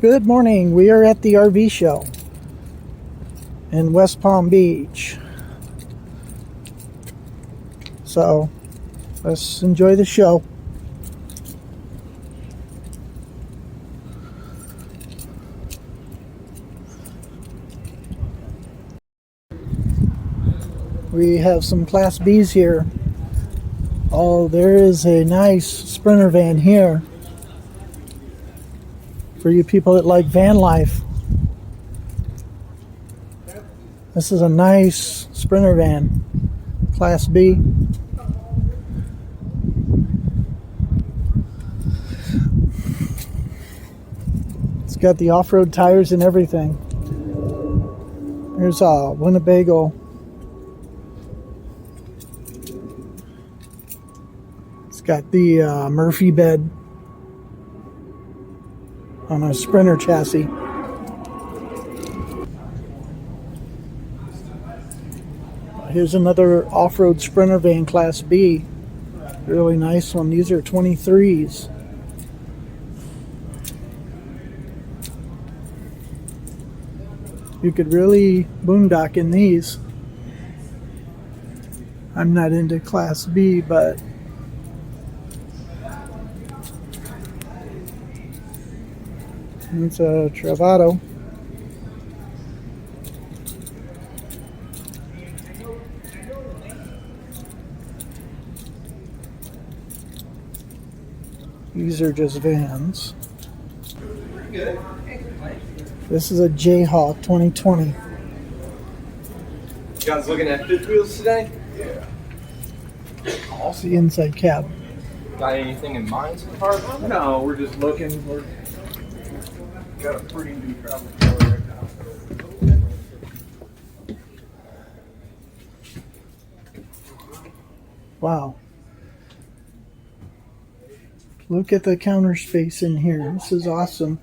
Good morning. We are at the RV show in West Palm Beach. So let's enjoy the show. We have some Class Bs here. Oh, there is a nice Sprinter van here for you people that like van life. This is a nice Sprinter van, Class B. It's got the off-road tires and everything. Here's a Winnebago. It's got the Murphy bed on a Sprinter chassis. Here's another off-road Sprinter van, Class B. Really nice one. These are 23s. You could really boondock in these. I'm not into Class B, but it's a Travato. These are just vans. This is a Jayhawk 2020. You guys looking at fifth wheels today? Yeah. It's the inside cab. Got anything in mind so far? No, we're just looking. We're got a pretty new travel trailer right now. Wow. Look at the counter space in here. This is awesome.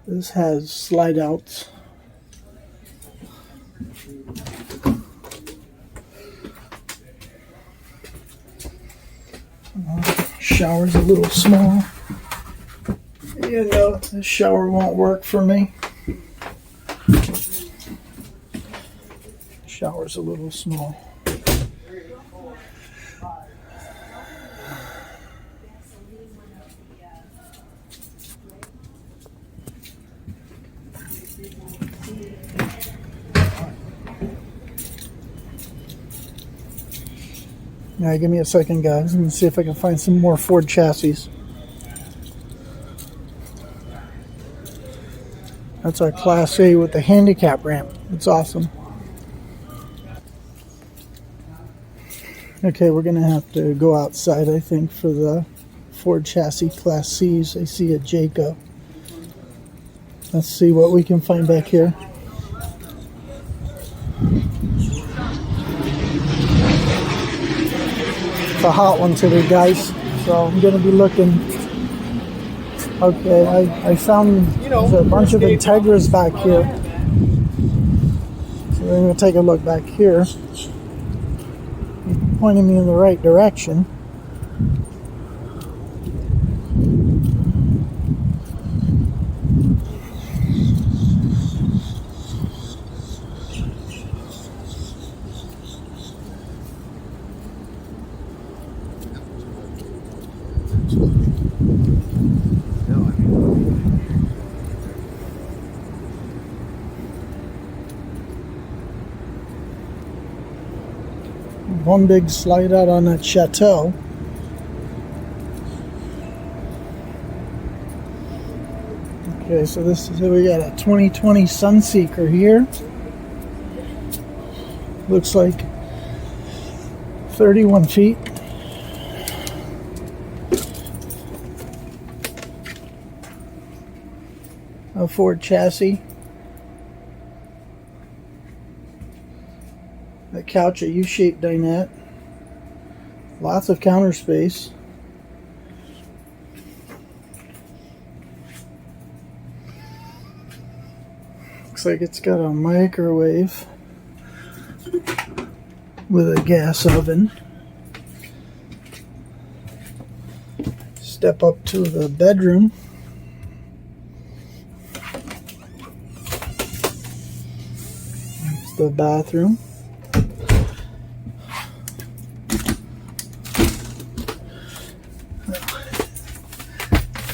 This has slide outs. Shower's a little small. You know, this shower won't work for me. Shower's a little small. Now, give me a second, guys. Let me see if I can find some more Ford chassis. That's our Class A with the handicap ramp. It's awesome. Okay, we're going to have to go outside, I think, for the Ford chassis Class Cs. I see a Jayco. Let's see what we can find back here. It's a hot one today, guys. So I'm going to be looking. Okay, I found there's a bunch of Integras back here. So we're going to take a look back here. He's pointing me in the right direction. One big slide out on that Chateau. Okay, so we got a 2020 Sunseeker here. Looks like 31 feet. A Ford chassis. The couch, a U-shaped dinette. Lots of counter space. Looks like it's got a microwave. with a gas oven. Step up to the bedroom. It's the bathroom.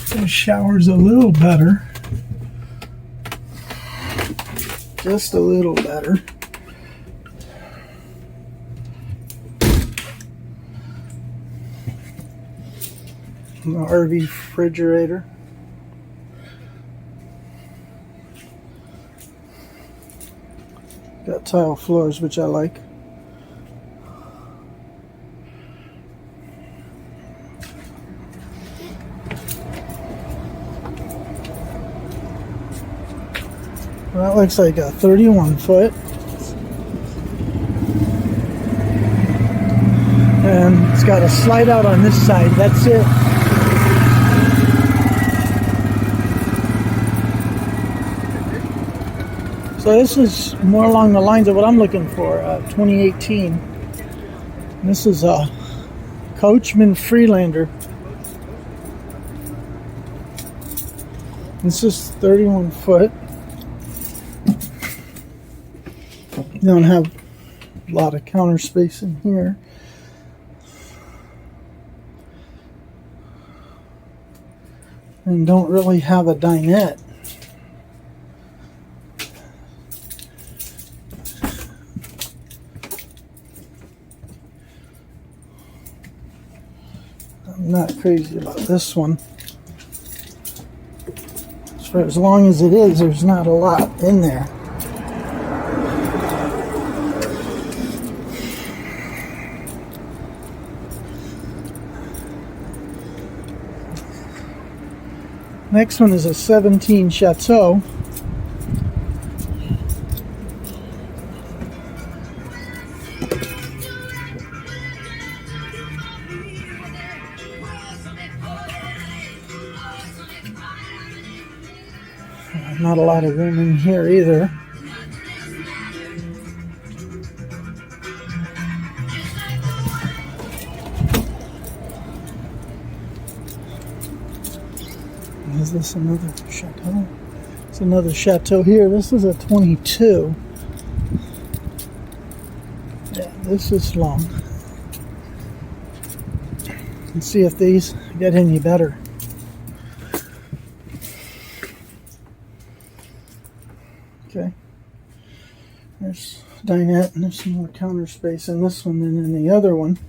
The shower's a little better. Just a little better. The RV refrigerator. Got tile floors, which I like. Well, that looks like a 31 foot. And it's got a slide out on this side. That's it. So this is more along the lines of what I'm looking for, 2018. And this is a Coachman Freelander. This is 31 foot. You don't have a lot of counter space in here. And don't really have a dinette. I'm not crazy about this one. For as long as it is, there's not a lot in there. Next one is a 17 Chateau. Not a lot of room in here either. Is this another chateau? It's another chateau here. This is a 22. Yeah, this is long. Let's see if these get any better. Okay. There's dinette and there's some more counter space in this one than in the other one.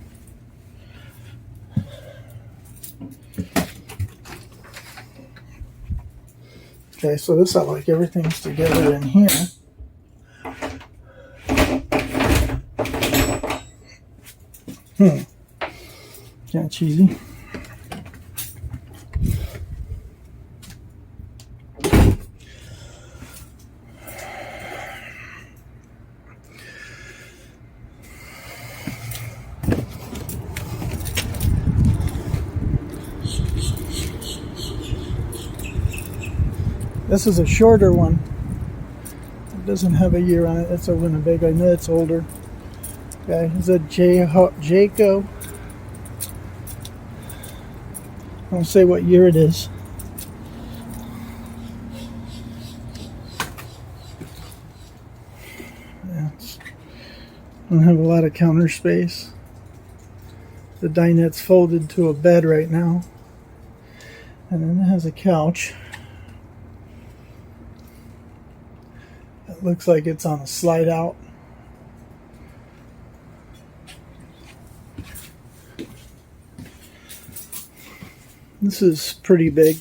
Okay, so this, I like everything's together in here. Kind of cheesy. This is a shorter one. It doesn't have a year on it. It's a Winnebago. I know it's older. Okay, it's a Jayco. I won't say what year it is. Yeah, don't have a lot of counter space. The dinette's folded to a bed right now. And then it has a couch. It looks like it's on a slide out. This is pretty big.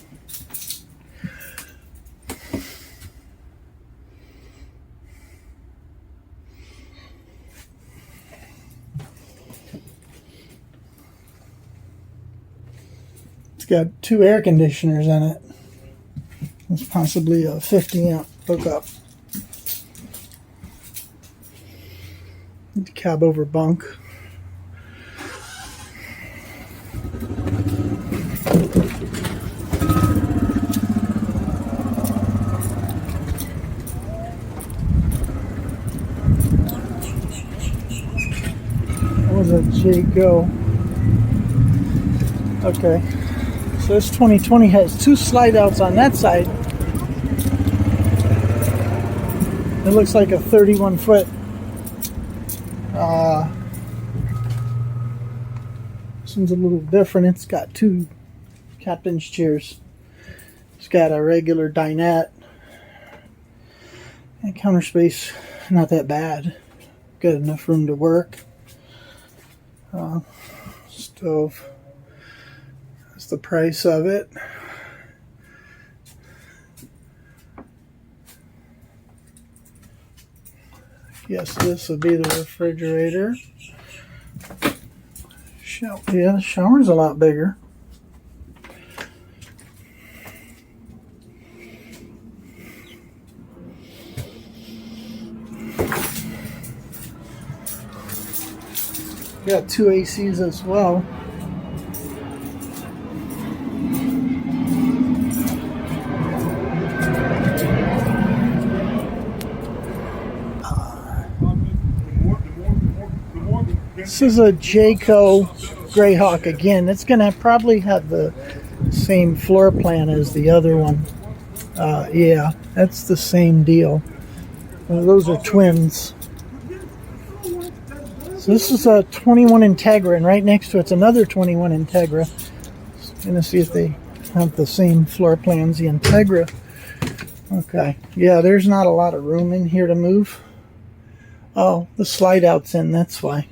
It's got 2 air conditioners in it. It's possibly a 50 amp hookup. Cab over bunk. a Jayco. Okay. So this 2020 has 2 slide outs on that side. It looks like a 31 foot. This one's a little different. It's got 2 captain's chairs. It's got a regular dinette. And counter space, not that bad. Got enough room to work. Stove. That's the price of it. Yes, this would be the refrigerator. Yeah, the shower's a lot bigger. Got 2 ACs as well. This is a Jayco Greyhawk again. It's going to probably have the same floor plan as the other one. Yeah, that's the same deal. Those are twins. So this is a 21 Integra, and right next to it's another 21 Integra. Going to see if they have the same floor plans, the Integra. Okay, yeah, there's not a lot of room in here to move. Oh, the slide out's in, that's why.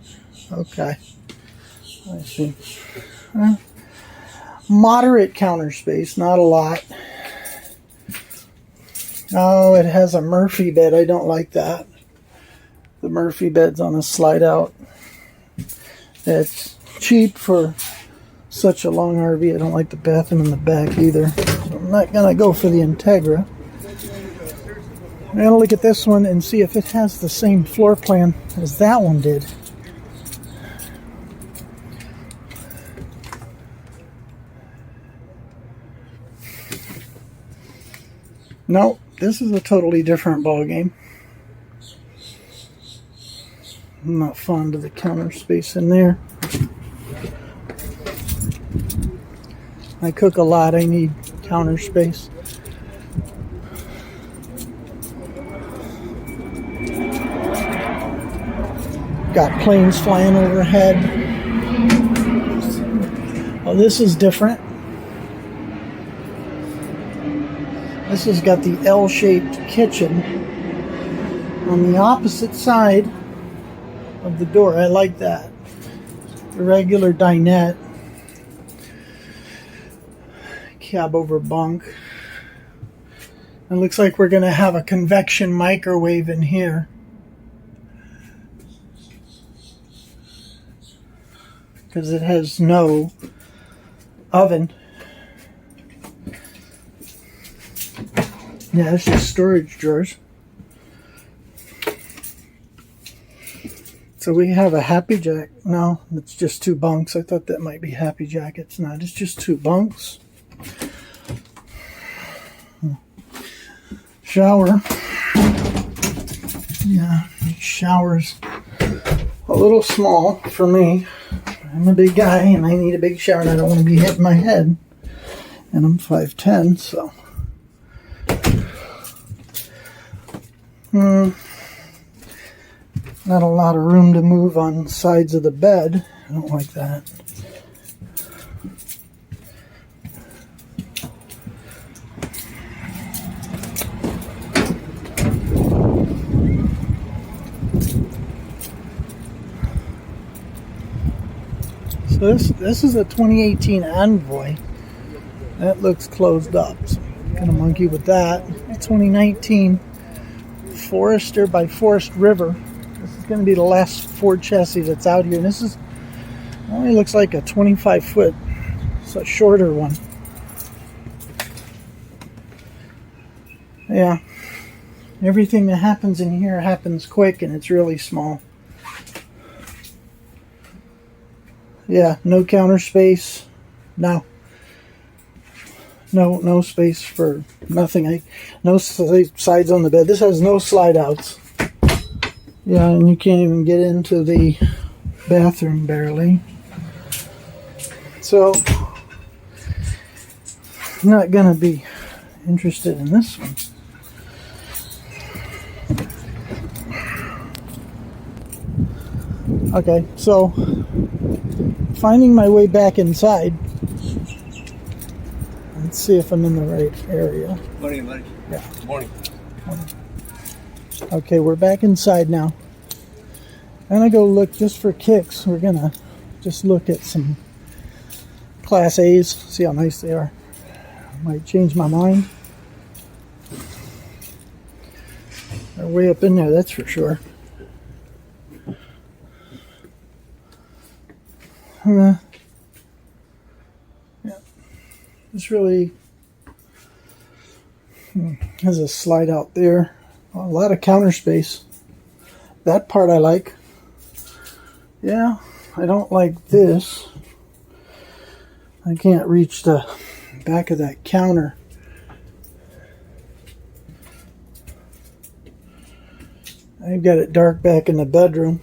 Okay, I see. Moderate counter space, not a lot. Oh, it has a Murphy bed. I don't like that. The Murphy bed's on a slide out. It's cheap for such a long RV. I don't like the bathroom in the back either. So I'm not going to go for the Integra. I'm going to look at this one and see if it has the same floor plan as that one did. No, this is a totally different ball game. I'm not fond of the counter space in there. I cook a lot. I need counter space. Got planes flying overhead. Oh, this is different. This has got the L-shaped kitchen on the opposite side of the door. I like that. The regular dinette. Cab over bunk. It looks like we're going to have a convection microwave in here. Because it has no oven. Yeah, it's just storage drawers. So we have a Happy Jack. No, it's just 2 bunks. I thought that might be Happy Jack. It's not. It's just 2 bunks. Shower. Yeah, shower's a little small for me. I'm a big guy and I need a big shower and I don't want to be hitting my head. And I'm 5'10", so. Not a lot of room to move on sides of the bed. I don't like that. So this is a 2018 Envoy. That looks closed up. So I'm gonna monkey with that. 2019 Forester by Forest River. This is going to be the last Ford chassis that's out here. And this is only looks like a 25 foot. It's a shorter one. Yeah. Everything that happens in here happens quick and it's really small. Yeah, no counter space. No space for nothing. No sides on the bed. This has no slide outs. Yeah, and you can't even get into the bathroom barely. So, I'm not gonna be interested in this one. Okay, so finding my way back inside. Let's see if I'm in the right area. Morning, buddy. Yeah. Morning. Okay, we're back inside now. I'm gonna go look just for kicks. We're gonna just look at some Class A's, see how nice they are. Might change my mind. They're way up in there, that's for sure. Yeah. It's really has a slide out there. A lot of counter space. That part I like. Yeah, I don't like this. I can't reach the back of that counter. I've got it dark back in the bedroom.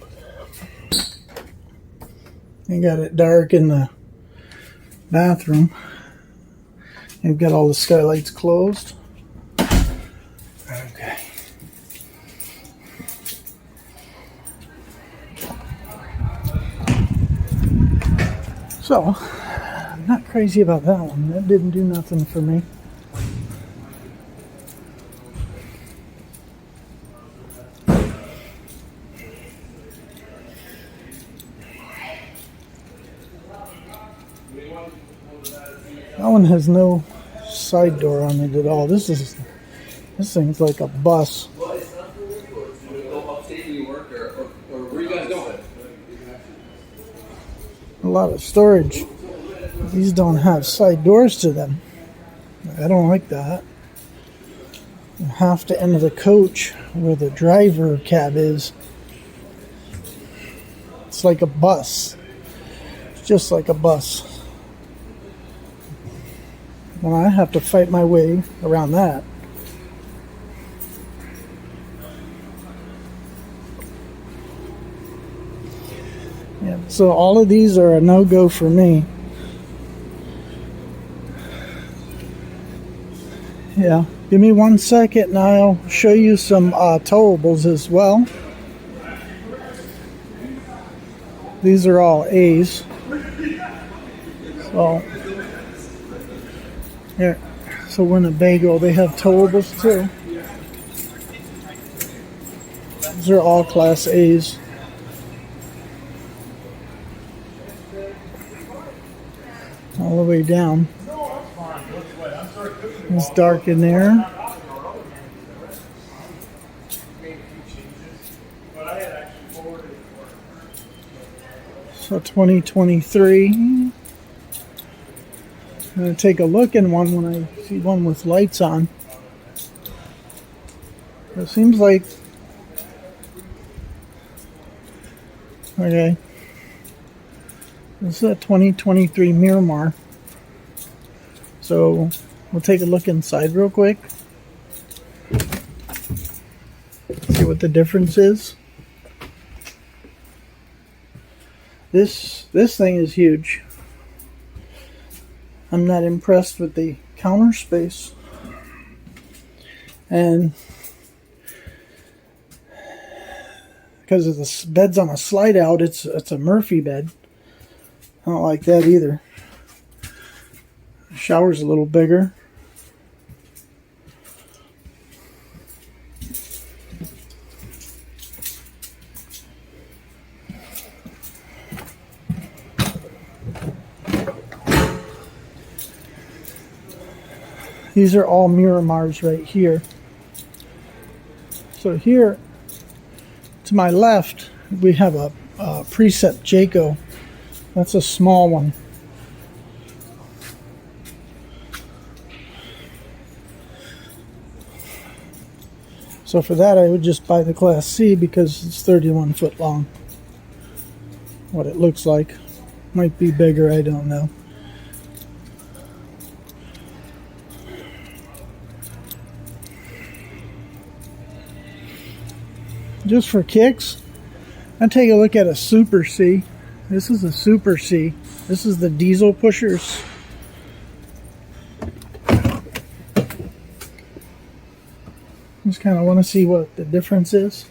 I got it dark in the bathroom. I've got all the skylights closed. Okay. So, I'm not crazy about that one. That didn't do nothing for me. That one has no side door on it at all. This thing's like a bus. A lot of storage. These don't have side doors to them. I don't like that. Half the end of the coach where the driver cab is. It's like a bus. It's just like a bus. And I have to fight my way around that. Yeah, so all of these are a no-go for me. Yeah, give me 1 second and I'll show you some towables as well. These are all A's. So, yeah, so Winnebago, they have towables too. These are all Class A's. All the way down. It's dark in there. So 2023. I'm going to take a look in one when I see one with lights on. It seems like... Okay. This is a 2023 Miramar. So we'll take a look inside real quick. See what the difference is. This thing is huge. I'm not impressed with the counter space. And because of the bed's on a slide out, it's a Murphy bed. I don't like that either. The shower's a little bigger. These are all Miramars right here. So here, to my left, we have a Precept Jayco. That's a small one. So for that, I would just buy the Class C because it's 31 foot long. What it looks like. Might be bigger, I don't know. Just for kicks, I'd take a look at a Super C. This is a Super C. This is the diesel pushers. Just kind of want to see what the difference is.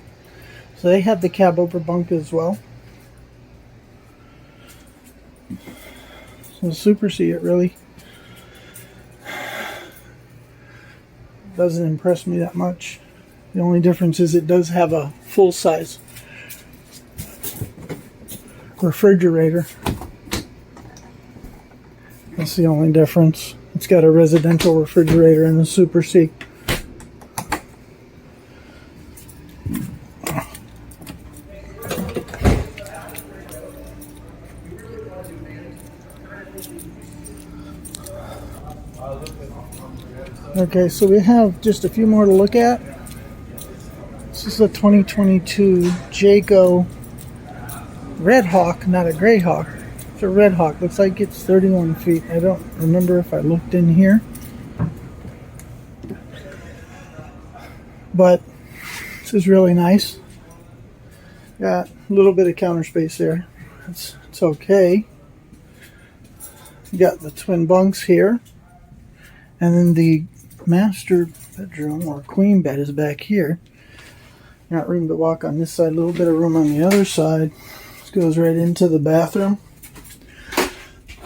So they have the cab over bunk as well. So Super C, it really doesn't impress me that much. The only difference is it does have a full size refrigerator. That's the only difference. It's got a residential refrigerator in the Super C. Okay, so we have just a few more to look at. This is a 2022 Jayco Red Hawk, not a Gray Hawk. It's a Red Hawk. Looks like it's 31 feet. I don't remember if I looked in here. But this is really nice. Got a little bit of counter space there. It's okay. You got the twin bunks here. And then the master bedroom or queen bed is back here. Got room to walk on this side, a little bit of room on the other side. This goes right into the bathroom.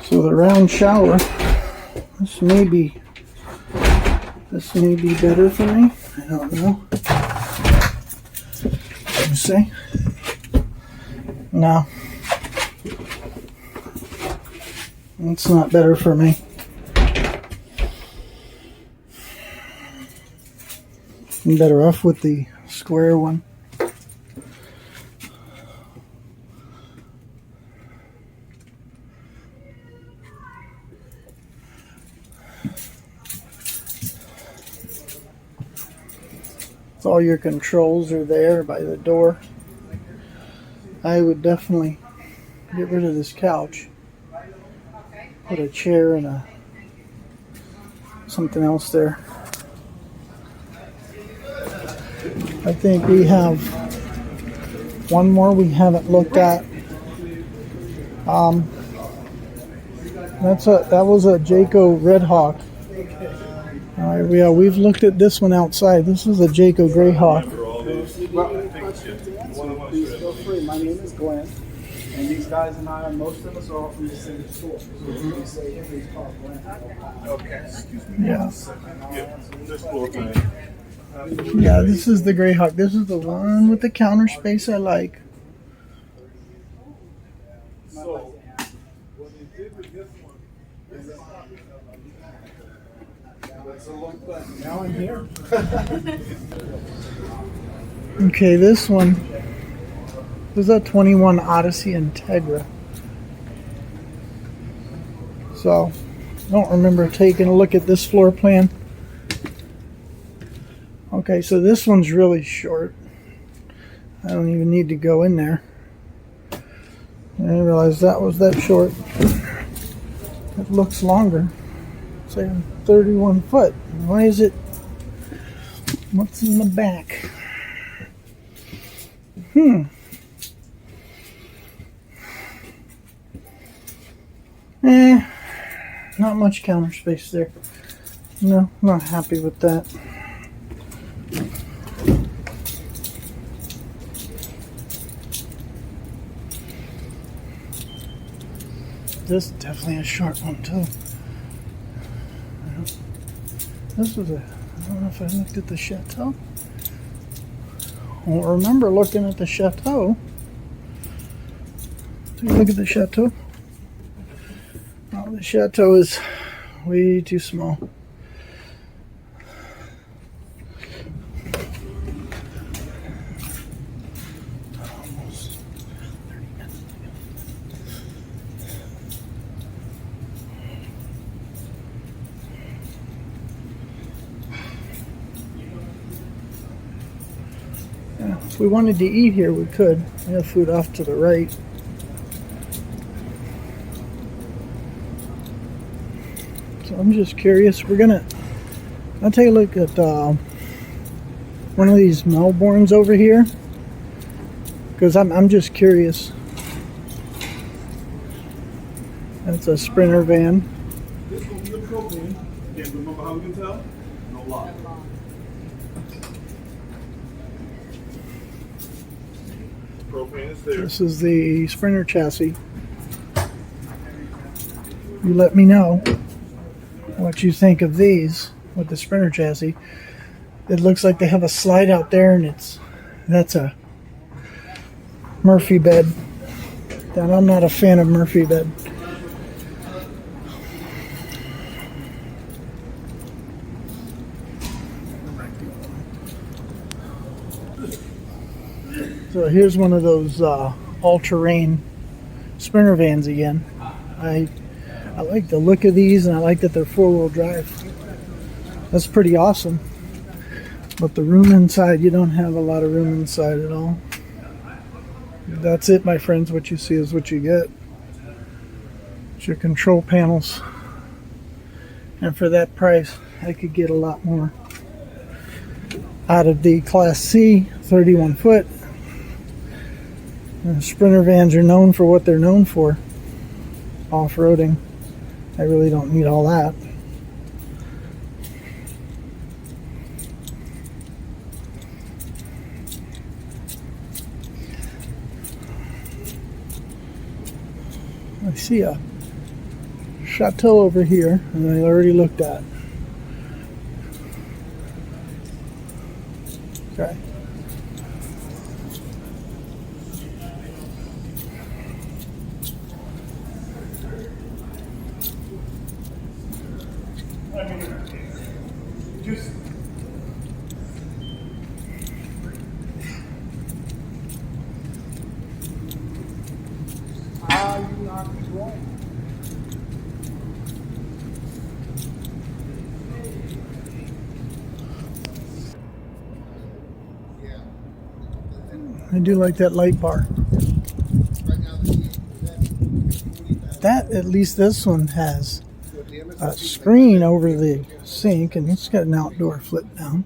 So the round shower, this may be better for me. I don't know. Let me see. No. It's not better for me. I'm better off with the square one. So all your controls are there by the door. I would definitely get rid of this couch. Put a chair and something else there. I think we have one more we haven't looked at. That was a Jayco Red Hawk. Yeah, we've looked at this one outside. This is a Jayco Gray Hawk. Please feel free. My name is Glenn, and these guys and I, most of us are all from the same store. So if you say Henry's called Glenn. Okay. Excuse me. Yeah. Yeah, this is the Gray Hawk. This is the one with the counter space I like. So, what you did with this one is now I'm here. Okay, this one is a 21 Odyssey Integra. So, I don't remember taking a look at this floor plan. Okay, so this one's really short. I don't even need to go in there. I didn't realize that was that short. It looks longer. It's like 31 foot. Why is it? What's in the back? Not much counter space there. No, not happy with that. This is definitely a short one too. This was I don't know if I looked at the chateau. I don't remember looking at the chateau. Take a look at the chateau. Oh, the chateau is way too small. Almost 30 minutes. Yeah, if we wanted to eat here, we could. We have food off to the right. So I'm just curious. I'll take a look at one of these Melbournes over here, because I'm just curious That's a Sprinter van. This will be the propane. Again, remember how we can tell? No lock. Propane is there. This is the Sprinter chassis. You let me know what you think of these with the Sprinter chassis. It looks like they have a slide out there, and that's a Murphy bed. And I'm not a fan of Murphy bed. So here's one of those all-terrain Sprinter vans again. I like the look of these, and I like that they're four-wheel drive. That's pretty awesome. But the room inside, you don't have a lot of room inside at all. That's it, my friends. What you see is what you get. It's your control panels. And for that price, I could get a lot more out of the Class C 31 foot. And Sprinter vans are known for what they're known for. Off-roading. I really don't need all that. I see a chateau over here, and I already looked at. Okay. Just how you not wrong. I do like that light bar. That, at least this one has a screen over the sink, and it's got an outdoor flip down.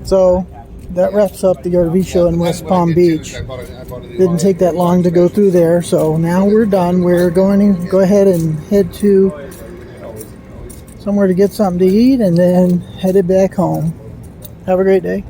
So that wraps up the RV show in West Palm Beach. Didn't take that long to go through there, so now we're done. We're going to go ahead and head to somewhere to get something to eat, and then headed back home. Have a great day.